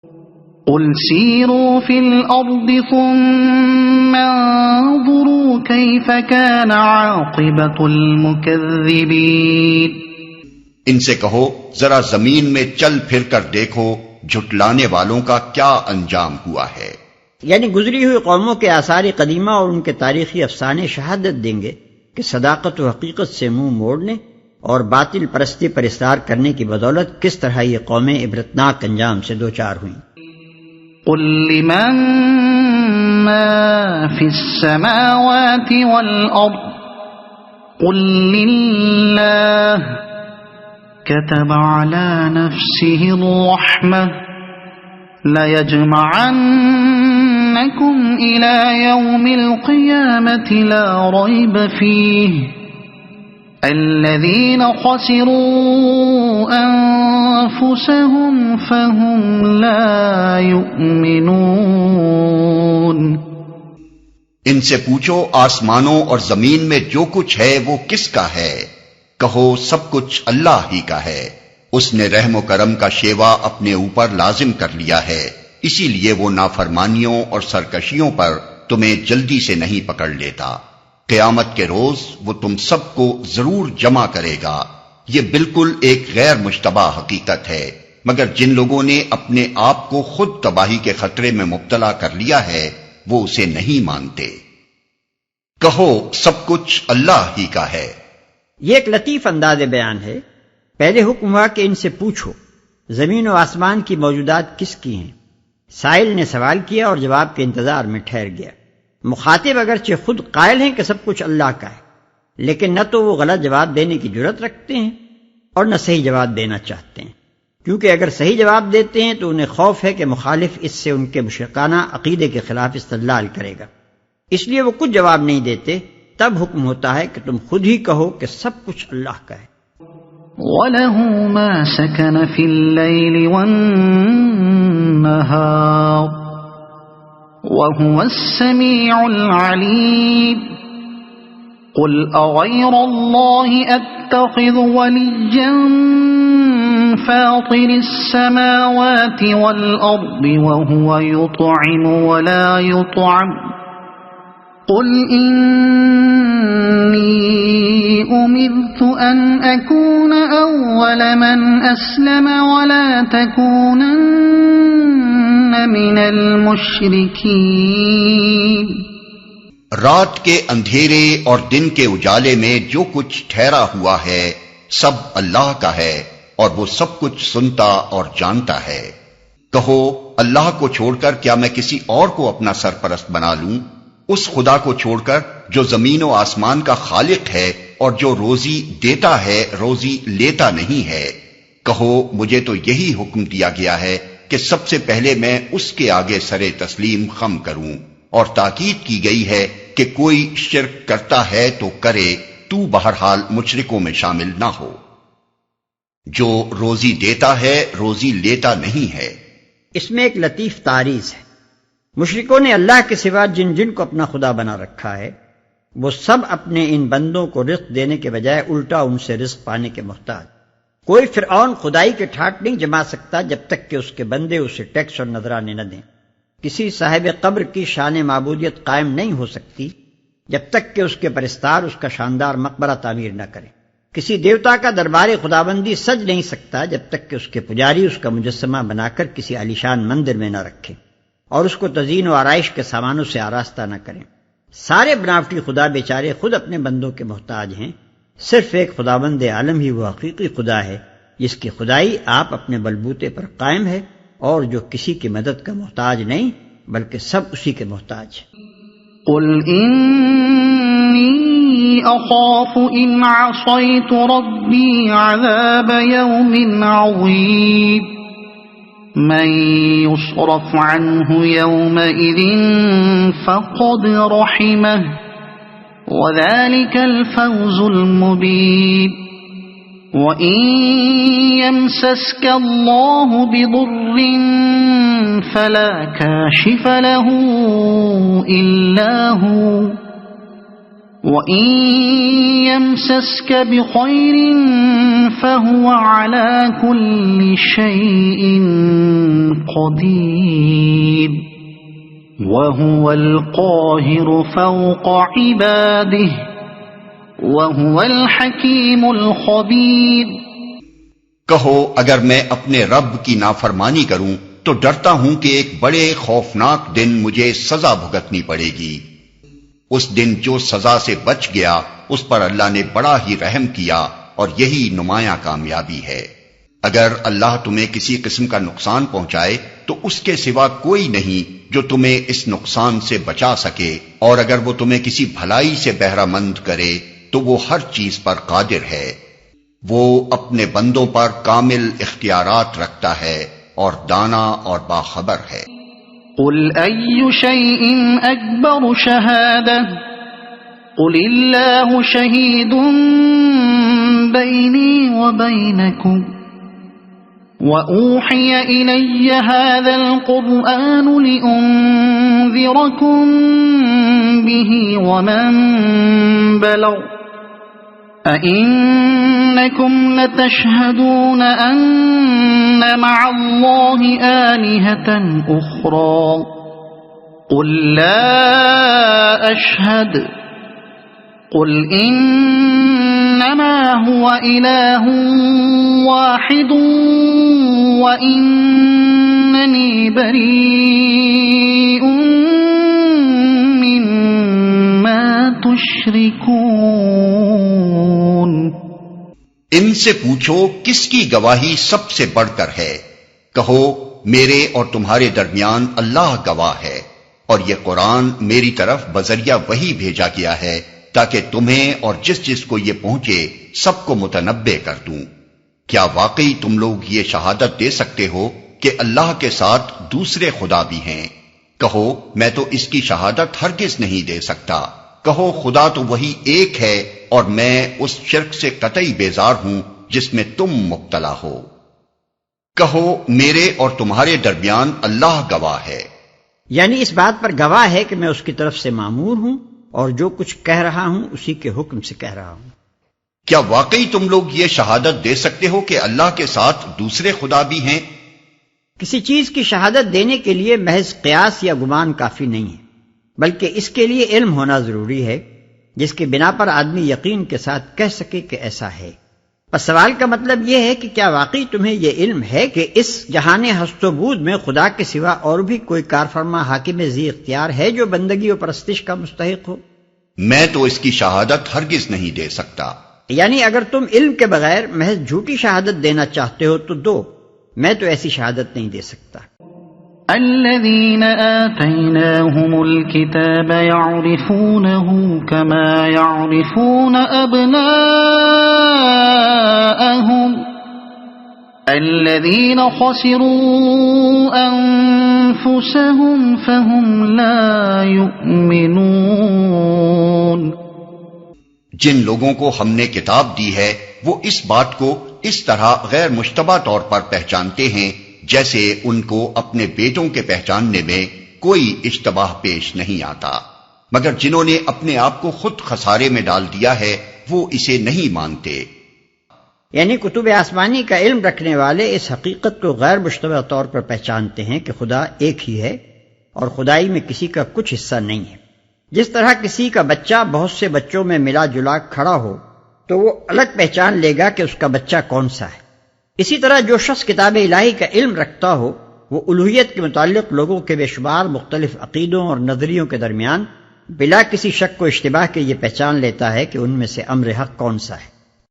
قل سیروا فی الارض ثم انظروا کیف کان عاقبۃ المکذبین، ان سے کہو ذرا زمین میں چل پھر کر دیکھو جھٹلانے والوں کا کیا انجام ہوا ہے۔ یعنی گزری ہوئی قوموں کے آثار قدیمہ اور ان کے تاریخی افسانے شہادت دیں گے کہ صداقت و حقیقت سے منہ موڑنے اور باطل پرستی پر اصرار کرنے کی بدولت کس طرح یہ قومیں عبرتناک انجام سے دوچار ہوئیں۔ قل لمن ما فی السماوات والارض قل للہ كتب على نفسه الرحمة ليجمعنكم إلى يوم القيامة لا ريب فيه الذين خسروا أنفسهم فهم لا يؤمنون۔ ان سے پوچھو آسمانوں اور زمین میں جو کچھ ہے وہ کس کا ہے؟ کہو سب کچھ اللہ ہی کا ہے، اس نے رحم و کرم کا شیوا اپنے اوپر لازم کر لیا ہے، اسی لیے وہ نافرمانیوں اور سرکشیوں پر تمہیں جلدی سے نہیں پکڑ لیتا۔ قیامت کے روز وہ تم سب کو ضرور جمع کرے گا۔ یہ بالکل ایک غیر مشتبہ حقیقت ہے، مگر جن لوگوں نے اپنے آپ کو خود تباہی کے خطرے میں مبتلا کر لیا ہے وہ اسے نہیں مانتے۔ کہو سب کچھ اللہ ہی کا ہے۔ یہ ایک لطیف انداز بیان ہے۔ پہلے حکم ہوا کہ ان سے پوچھو زمین و آسمان کی موجودات کس کی ہیں۔ سائل نے سوال کیا اور جواب کے انتظار میں ٹھہر گیا۔ مخاطب اگرچہ خود قائل ہیں کہ سب کچھ اللہ کا ہے، لیکن نہ تو وہ غلط جواب دینے کی جرات رکھتے ہیں اور نہ صحیح جواب دینا چاہتے ہیں، کیونکہ اگر صحیح جواب دیتے ہیں تو انہیں خوف ہے کہ مخالف اس سے ان کے مشرکانہ عقیدے کے خلاف استدلال کرے گا، اس لیے وہ کچھ جواب نہیں دیتے۔ تب حکم ہوتا ہے کہ تم خود ہی کہو کہ سب کچھ اللہ کا ہے۔ وَلَهُ مَا سَكَنَ فِي اللَّيْلِ وَالنَّهَارِ وَهُوَ السَّمِيعُ الْعَلِيمُ قُلْ أَغَيْرَ اللَّهِ أَتَّخِذُ وَلِيًّا فَاطِرِ السَّمَاوَاتِ وَالْأَرْضِ وَهُوَ يُطْعِمُ وَلَا يُطْعَمُ قل إني أمرت أن أكون أول من أسلم ولا تكونن من المشركين۔ رات کے اندھیرے اور دن کے اجالے میں جو کچھ ٹھہرا ہوا ہے سب اللہ کا ہے اور وہ سب کچھ سنتا اور جانتا ہے۔ کہو اللہ کو چھوڑ کر کیا میں کسی اور کو اپنا سرپرست بنا لوں، اس خدا کو چھوڑ کر جو زمین و آسمان کا خالق ہے اور جو روزی دیتا ہے روزی لیتا نہیں ہے۔ کہو مجھے تو یہی حکم دیا گیا ہے کہ سب سے پہلے میں اس کے آگے سر تسلیم خم کروں، اور تاکید کی گئی ہے کہ کوئی شرک کرتا ہے تو کرے، تو بہرحال مشرکوں میں شامل نہ ہو۔ جو روزی دیتا ہے روزی لیتا نہیں ہے۔ اس میں ایک لطیف تعریض ہے۔ مشرکوں نے اللہ کے سوا جن جن کو اپنا خدا بنا رکھا ہے وہ سب اپنے ان بندوں کو رزق دینے کے بجائے الٹا ان سے رزق پانے کے محتاج۔ کوئی فرعون خدائی کے ٹھاٹ نہیں جما سکتا جب تک کہ اس کے بندے اسے ٹیکس اور نذرانے نہ دیں۔ کسی صاحب قبر کی شان معبودیت قائم نہیں ہو سکتی جب تک کہ اس کے پرستار اس کا شاندار مقبرہ تعمیر نہ کریں۔ کسی دیوتا کا دربار خدابندی سج نہیں سکتا جب تک کہ اس کے پجاری اس کا مجسمہ بنا کر کسی عالیشان مندر میں نہ رکھیں اور اس کو تزئین و آرائش کے سامانوں سے آراستہ نہ کریں۔ سارے بناوٹی خدا بیچارے خود اپنے بندوں کے محتاج ہیں، صرف ایک خداوند عالم ہی وہ حقیقی خدا ہے جس کی خدائی آپ اپنے بلبوتے پر قائم ہے اور جو کسی کی مدد کا محتاج نہیں بلکہ سب اسی کے محتاج ہیں۔ قل انی اخاف ان عصیت ربی عذاب یوم عظیم من يصرف عنه يومئذ فقد رحمه وذلك الفوز المبين وإن يمسسك الله بضر فلا كاشف له إلا هو وَإِن يَمْسَسْكَ بِخَيْرٍ فهو على كل شيء قدير وهو القاهر فوق عباده وهو الحكيم الخبير۔ کہو اگر میں اپنے رب کی نافرمانی کروں تو ڈرتا ہوں کہ ایک بڑے خوفناک دن مجھے سزا بھگتنی پڑے گی۔ اس دن جو سزا سے بچ گیا اس پر اللہ نے بڑا ہی رحم کیا اور یہی نمایاں کامیابی ہے۔ اگر اللہ تمہیں کسی قسم کا نقصان پہنچائے تو اس کے سوا کوئی نہیں جو تمہیں اس نقصان سے بچا سکے، اور اگر وہ تمہیں کسی بھلائی سے بہرہ مند کرے تو وہ ہر چیز پر قادر ہے۔ وہ اپنے بندوں پر کامل اختیارات رکھتا ہے اور دانا اور باخبر ہے۔ قل أي شيء أكبر شهادة قل الله شهيد بيني وبينكم وأوحي إلي هذا القرآن لأنذركم به ومن بلغ أئنكم لتشهدون أن مع الله آلهة أخرى قل لا أشهد قل إنما هو إله واحد وإنني بريء مما تشركون۔ ان سے پوچھو کس کی گواہی سب سے بڑھ کر ہے؟ کہو میرے اور تمہارے درمیان اللہ گواہ ہے، اور یہ قرآن میری طرف بذریعہ وحی بھیجا گیا ہے تاکہ تمہیں اور جس جس کو یہ پہنچے سب کو متنبع کر دوں۔ کیا واقعی تم لوگ یہ شہادت دے سکتے ہو کہ اللہ کے ساتھ دوسرے خدا بھی ہیں؟ کہو میں تو اس کی شہادت ہرگز نہیں دے سکتا۔ کہو خدا تو وہی ایک ہے اور میں اس شرک سے قطعی بیزار ہوں جس میں تم مبتلا ہو۔ کہو میرے اور تمہارے درمیان اللہ گواہ ہے، یعنی اس بات پر گواہ ہے کہ میں اس کی طرف سے مامور ہوں اور جو کچھ کہہ رہا ہوں اسی کے حکم سے کہہ رہا ہوں۔ کیا واقعی تم لوگ یہ شہادت دے سکتے ہو کہ اللہ کے ساتھ دوسرے خدا بھی ہیں؟ کسی چیز کی شہادت دینے کے لیے محض قیاس یا گمان کافی نہیں ہے، بلکہ اس کے لیے علم ہونا ضروری ہے جس کے بنا پر آدمی یقین کے ساتھ کہہ سکے کہ ایسا ہے۔ پس سوال کا مطلب یہ ہے کہ کیا واقعی تمہیں یہ علم ہے کہ اس جہان ہست و بود میں خدا کے سوا اور بھی کوئی کارفرما حاکم ذی اختیار ہے جو بندگی و پرستش کا مستحق ہو؟ میں تو اس کی شہادت ہرگز نہیں دے سکتا۔ یعنی اگر تم علم کے بغیر محض جھوٹی شہادت دینا چاہتے ہو تو دو، میں تو ایسی شہادت نہیں دے سکتا۔ الذين آتيناهم الكتاب يعرفونه كما يعرفون أبناءهم الذين خسروا أنفسهم فهم لا يؤمنون۔ جن لوگوں کو ہم نے کتاب دی ہے وہ اس بات کو اس طرح غیر مشتبہ طور پر پہچانتے ہیں جیسے ان کو اپنے بیٹوں کے پہچاننے میں کوئی اشتباہ پیش نہیں آتا، مگر جنہوں نے اپنے آپ کو خود خسارے میں ڈال دیا ہے وہ اسے نہیں مانتے۔ یعنی کتب آسمانی کا علم رکھنے والے اس حقیقت کو غیر مشتبہ طور پر پہچانتے ہیں کہ خدا ایک ہی ہے اور خدائی میں کسی کا کچھ حصہ نہیں ہے۔ جس طرح کسی کا بچہ بہت سے بچوں میں ملا جلا کھڑا ہو تو وہ الگ پہچان لے گا کہ اس کا بچہ کون سا ہے، اسی طرح جو شخص کتاب الہی کا علم رکھتا ہو وہ الوہیت کے متعلق لوگوں کے بے شمار مختلف عقیدوں اور نظریوں کے درمیان بلا کسی شک و اشتباہ کے یہ پہچان لیتا ہے کہ ان میں سے امر حق کون سا ہے۔